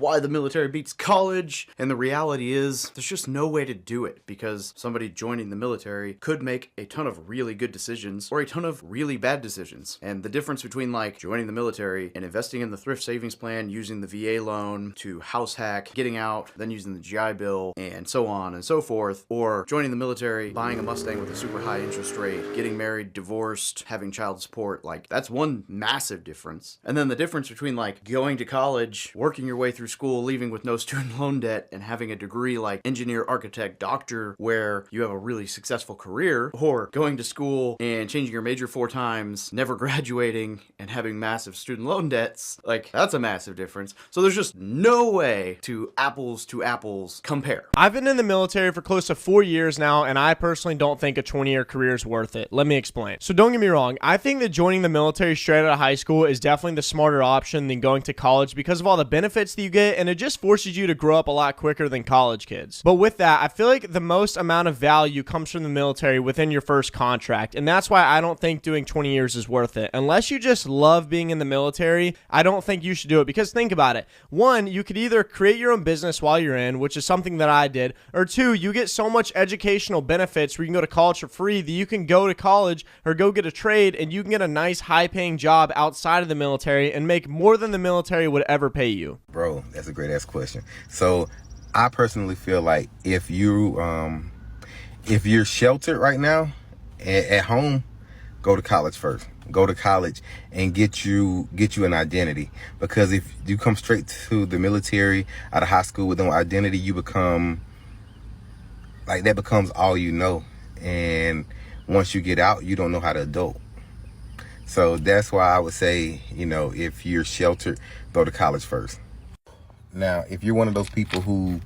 why the military beats college. And the reality is there's just no way to do it, because somebody joining the military could make a ton of really good decisions or a ton of really bad decisions. And the difference between like joining the military and investing in the thrift savings plan, using the VA loan to house hack, getting out, then using the GI Bill, and so on and so forth, or joining the military, buying a Mustang with a super high interest rate, getting married, divorced, having child support, like that's one massive difference. And then the difference between like going to college, working your way through school, leaving with no student loan debt, and having a degree like engineer, architect, doctor, where you have a really successful career, or going to school and changing your major 4 times, never graduating, and having massive student loan debts, like that's a massive difference. So there's just no way to apples compare. I've been in the military for close to 4 years now, and I personally don't think a 20-year career is worth it. Let me explain. So don't get me wrong, I think that joining the military straight out of high school is definitely the smarter option than going to college because of all the benefits that you get, and it just forces you to grow up a lot quicker than college kids. But with that, I feel like the most amount of value comes from the military within your first contract, and that's why I don't think doing 20 years is worth it. Unless you just love being in the military, I don't think you should do it, because think about it. 1, you could either create your own business while you're in, which is something that I did, or 2, you get so much educational benefits where you can go to college for free that you can go to college or go get a trade and you can get a nice high-paying job outside of the military and make more than the military would ever pay you. Bro, that's a great ass question. So I personally feel like if you're sheltered right now at home, go to college first. Go to college and get you an identity, because if you come straight to the military out of high school with no identity, you become like, that becomes all you know, and once you get out, you don't know how to adult. So that's why I would say, if you're sheltered, go to college first. Now, if you're one of those people who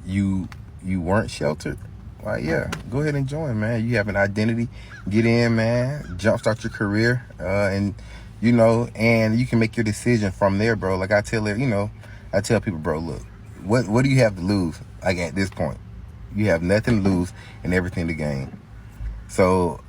you weren't sheltered, well, yeah, go ahead and join, man. You have an identity. Get in, man. Jumpstart your career, and you can make your decision from there, bro. Like I tell people, bro, look, what do you have to lose? Like at this point, you have nothing to lose and everything to gain. So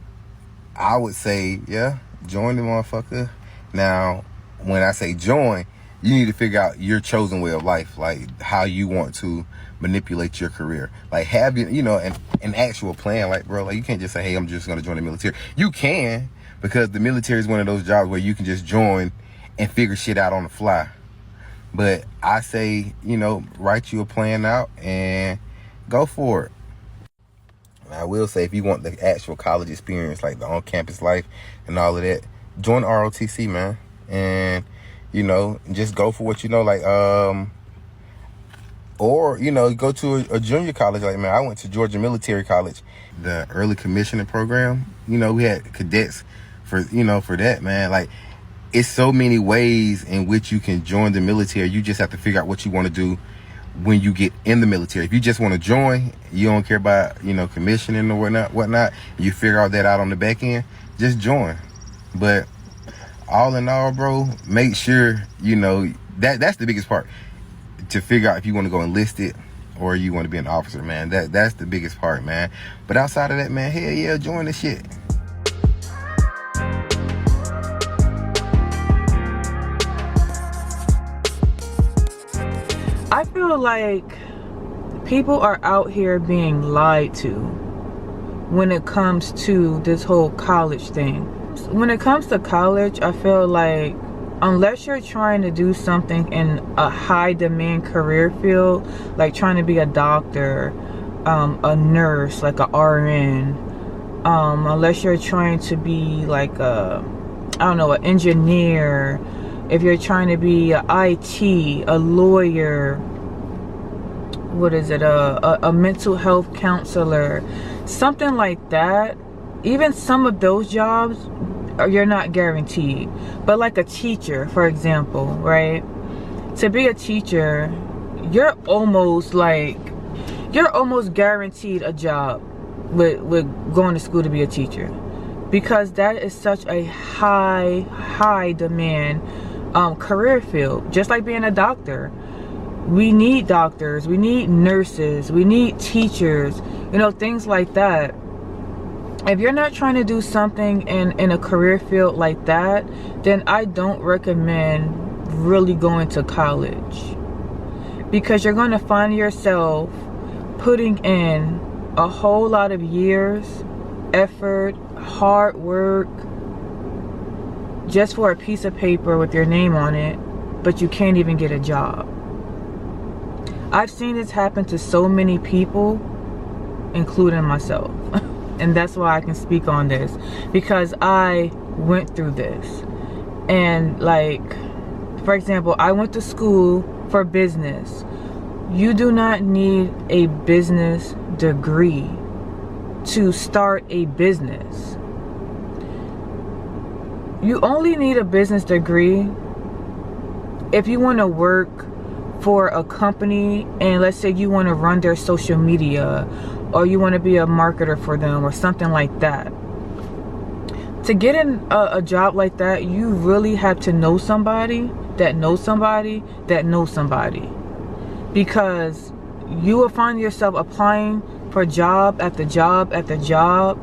I would say, yeah, join the motherfucker. Now, when I say join, you need to figure out your chosen way of life, like how you want to manipulate your career. Like have an actual plan. Like, bro, like you can't just say, hey, I'm just gonna join the military. You can, because the military is one of those jobs where you can just join and figure shit out on the fly. But I say, write you a plan out and go for it. I will say, if you want the actual college experience, like the on-campus life and all of that, join ROTC, man. And just go for what or go to a junior college. Like, man, I went to Georgia Military College, the early commissioning program. We had cadets for that, man. Like, it's so many ways in which you can join the military. You just have to figure out what you want to do when you get in the military. If you just want to join, you don't care about commissioning or whatnot, you figure all that out on the back end, just join. But all in all, bro, make sure that's the biggest part, to figure out if you want to go enlisted or you want to be an officer, man. That's the biggest part, man. But outside of that, man, hell yeah, join the shit. I feel like people are out here being lied to when it comes to this whole college thing. When it comes to college, I feel like unless you're trying to do something in a high demand career field, like trying to be a doctor, a nurse, like a RN, unless you're trying to be like an engineer, if you're trying to be a IT, a lawyer, a mental health counselor, something like that, even some of those jobs, you're not guaranteed. But like a teacher, for example, right? To be a teacher, you're almost guaranteed a job with going to school to be a teacher, because that is such a high demand career field. Just like being a doctor, we need doctors, we need nurses, we need teachers, things like that. If you're not trying to do something in a career field like that, then I don't recommend really going to college, because you're going to find yourself putting in a whole lot of years, effort, hard work, just for a piece of paper with your name on it, but you can't even get a job. I've seen this happen to so many people, including myself. And that's why I can speak on this, because I went through this. And like, for example, I went to school for business. You do not need a business degree to start a business. You only need a business degree if you want to work for a company, and let's say you want to run their social media, or you want to be a marketer for them or something like that. To get in a job like that, you really have to know somebody that knows somebody that knows somebody, because you will find yourself applying for job after job after job,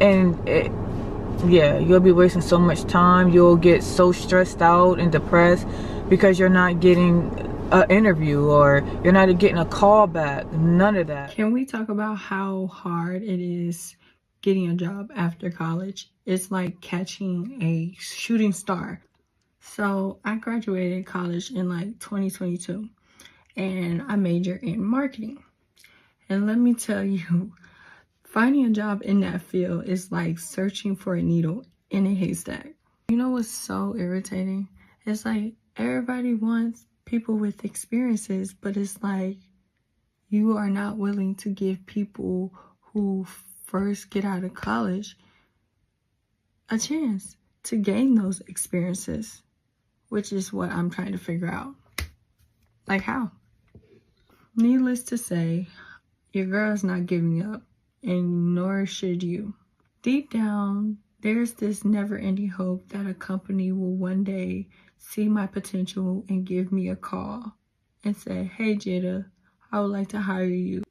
and yeah, you'll be wasting so much time. You'll get so stressed out and depressed because you're not getting an interview, or you're not getting a call back. None of that. Can we talk about how hard it is getting a job after college? It's like catching a shooting star. So I graduated college in like 2022, and I majored in marketing. And let me tell you, finding a job in that field is like searching for a needle in a haystack. You know what's so irritating? It's like everybody wants people with experiences, but it's like you are not willing to give people who first get out of college a chance to gain those experiences, which is what I'm trying to figure out. Like how? Needless to say, your girl's not giving up, and nor should you. Deep down, there's this never-ending hope that a company will one day see my potential and give me a call and say, "Hey Jada, I would like to hire you."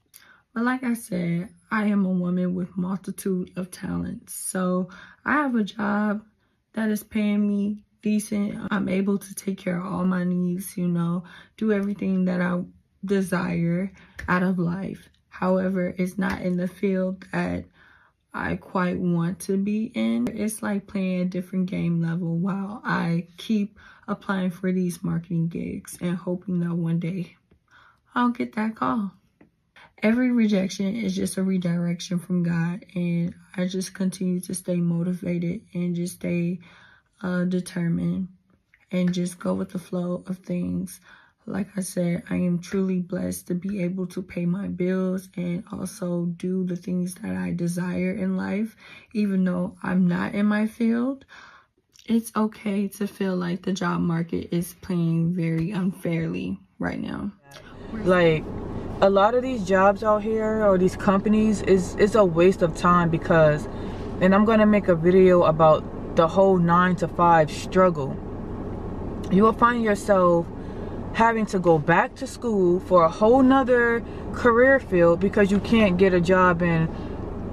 But like I said, I am a woman with multitude of talents. So I have a job that is paying me decent. I'm able to take care of all my needs, you know, do everything that I desire out of life. However, it's not in the field that I quite want to be in. It's like playing a different game level while I keep applying for these marketing gigs and hoping that one day I'll get that call. Every rejection is just a redirection from God, and I just continue to stay motivated and just stay determined and just go with the flow of things. Like I said, I am truly blessed to be able to pay my bills and also do the things that I desire in life, even though I'm not in my field. It's okay to feel like the job market is playing very unfairly right now. Like, a lot of these jobs out here, or these companies, is a waste of time, because, and I'm going to make a video about the whole 9-to-5 struggle. You will find yourself having to go back to school for a whole nother career field because you can't get a job in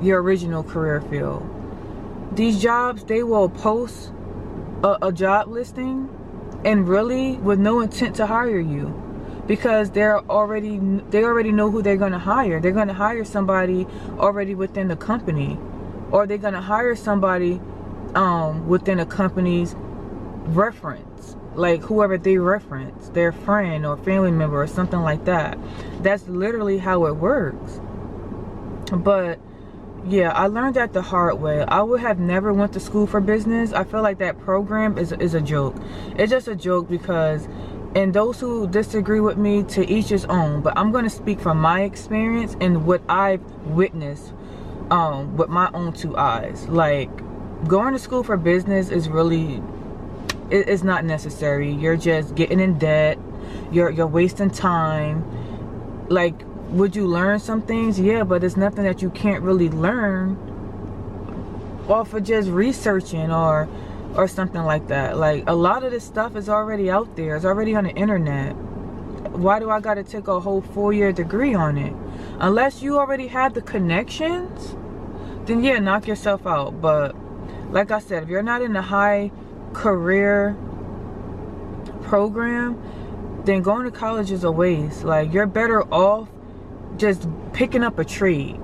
your original career field. These jobs, they will post a job listing and really with no intent to hire you, because they already know who they're going to hire. They're going to hire somebody already within the company, or they're going to hire somebody within a company's reference, like whoever they reference, their friend or family member or something like that. That's literally how it works. But yeah, I learned that the hard way. I would have never went to school for business. I feel like that program is a joke. It's just a joke, because, and those who disagree with me, to each his own, but I'm going to speak from my experience and what I've witnessed with my own two eyes. Like, going to school for business is really, it's not necessary. You're just getting in debt. You're wasting time. Like, would you learn some things? Yeah, but it's nothing that you can't really learn off of just researching or something like that. Like, a lot of this stuff is already out there. It's already on the internet. Why do I got to take a whole 4-year degree on it? Unless you already have the connections, then yeah, knock yourself out. But like I said, if you're not in a high career program, then going to college is a waste. Like, you're better off just picking up a trade.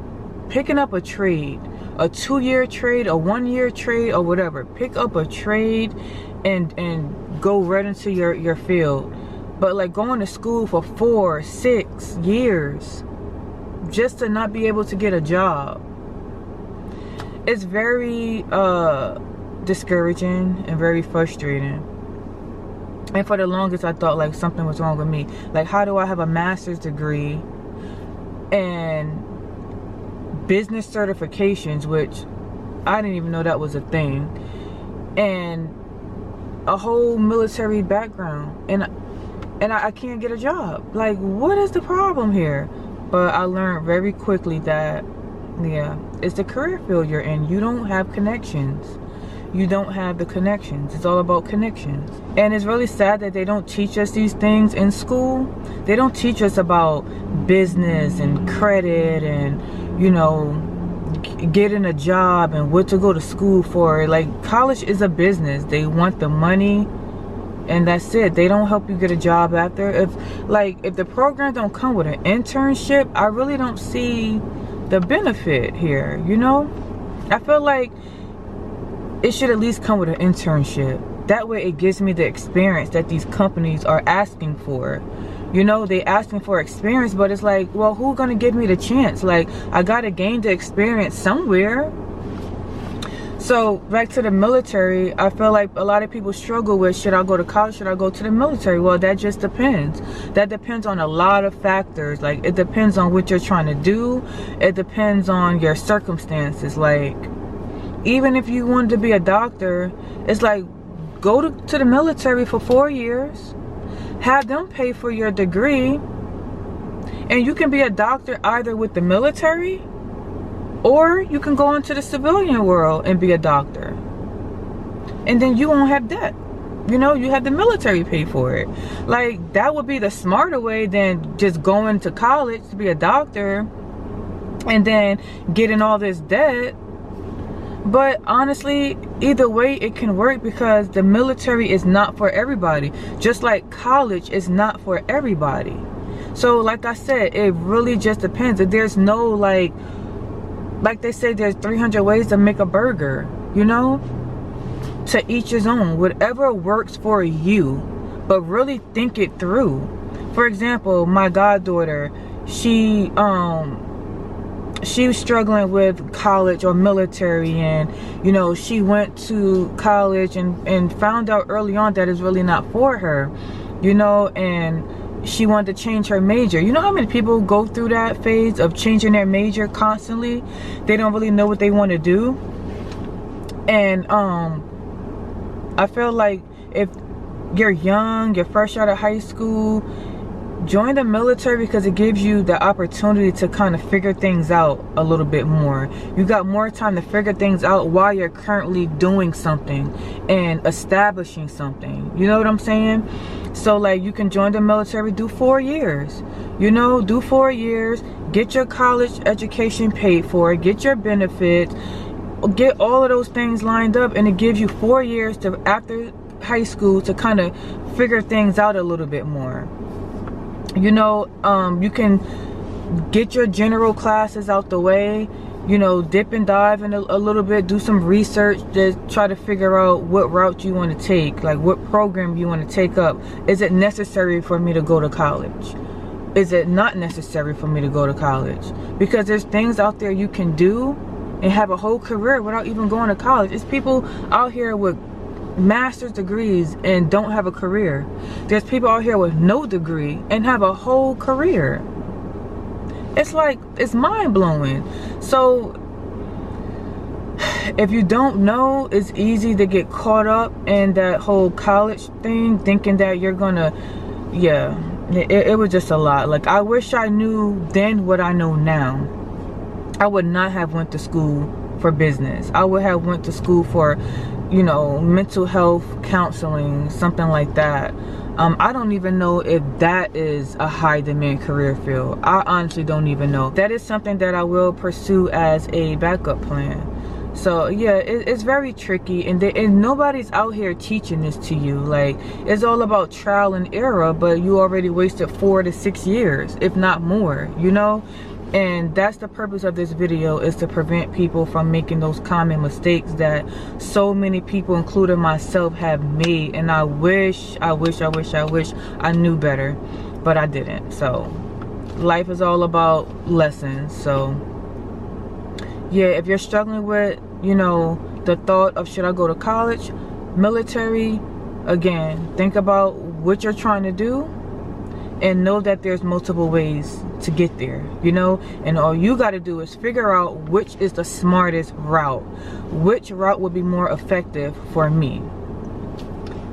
Picking up a trade. A 2-year trade, a 1-year trade, or whatever. Pick up a trade and go right into your field. But like going to school for 4, 6 years just to not be able to get a job, it's very discouraging and very frustrating. And for the longest, I thought like something was wrong with me. Like, how do I have a master's degree and business certifications, which I didn't even know that was a thing, and a whole military background, and I can't get a job? Like, what is the problem here? But I learned very quickly that, yeah, it's the career field you're in. You don't have connections. You don't have the connections. It's all about connections. And it's really sad that they don't teach us these things in school. They don't teach us about business and credit and, you know, getting a job and what to go to school for. Like, college is a business. They want the money, and that's it. They don't help you get a job after. If the program don't come with an internship, I really don't see the benefit here, you know? I feel like it should at least come with an internship. That way it gives me the experience that these companies are asking for. You know, they asking for experience, but it's like, well, who's gonna give me the chance? Like, I gotta gain the experience somewhere. So back to the military, I feel like a lot of people struggle with, should I go to college, should I go to the military? Well, that just depends. That depends on a lot of factors. Like, it depends on what you're trying to do. It depends on your circumstances. Like, even if you wanted to be a doctor, it's like, go to the military for 4 years, have them pay for your degree, and you can be a doctor either with the military, or you can go into the civilian world and be a doctor. And then you won't have debt. You know, you have the military pay for it. Like, that would be the smarter way than just going to college to be a doctor and then getting all this debt. But honestly, either way it can work, because the military is not for everybody. Just like college is not for everybody. So like I said, it really just depends. There's no like they say, there's 300 ways to make a burger, you know? To each his own. Whatever works for you, but really think it through. For example, my goddaughter, she was struggling with college or military, and you know, she went to college and found out early on that it's really not for her, you know, and she wanted to change her major. You know how many people go through that phase of changing their major constantly? They don't really know what they want to do. And I feel like if you're young, you're fresh out of high school, join the military, because it gives you the opportunity to kind of figure things out a little bit more. You got more time to figure things out while you're currently doing something and establishing something. You know what I'm saying? So like, you can join the military, do 4 years. You know, do 4 years, get your college education paid for, get your benefits, get all of those things lined up, and it gives you 4 years to, after high school, to kind of figure things out a little bit more. You know, you can get your general classes out the way, you know, dip and dive in a little bit, do some research to try to figure out what route you want to take, like what program you want to take up. Is it necessary for me to go to college? Is it not necessary for me to go to college? Because there's things out there you can do and have a whole career without even going to college. It's people out here with master's degrees and don't have a career. There's people out here with no degree and have a whole career. It's like, it's mind-blowing. So if you don't know, it's easy to get caught up in that whole college thing, thinking that you're gonna, yeah, it was just a lot. Like, I wish I knew then what I know now. I would not have went to school for business. I would have went to school for, you know, mental health counseling, something like that. I don't even know if that is a high demand career field. I honestly don't even know. That is something that I will pursue as a backup plan. So yeah, it's very tricky, and nobody's out here teaching this to you. Like, it's all about trial and error, but you already wasted 4 to 6 years, if not more, you know? And that's the purpose of this video, is to prevent people from making those common mistakes that so many people, including myself, have made. And I wish I knew better, but I didn't. So life is all about lessons. So yeah, if you're struggling with, you know, the thought of should I go to college, military, again, think about what you're trying to do and know that there's multiple ways to get there, you know? And all you got to do is figure out which is the smartest route, which route would be more effective for me.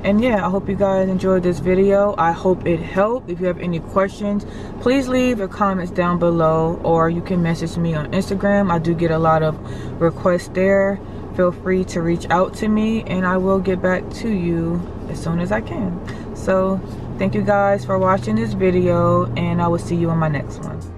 And yeah, I hope you guys enjoyed this video. I hope it helped. If you have any questions, please leave your comments down below, or you can message me on Instagram. I do get a lot of requests there. Feel free to reach out to me, and I will get back to you as soon as I can. So thank you guys for watching this video, and I will see you in my next one.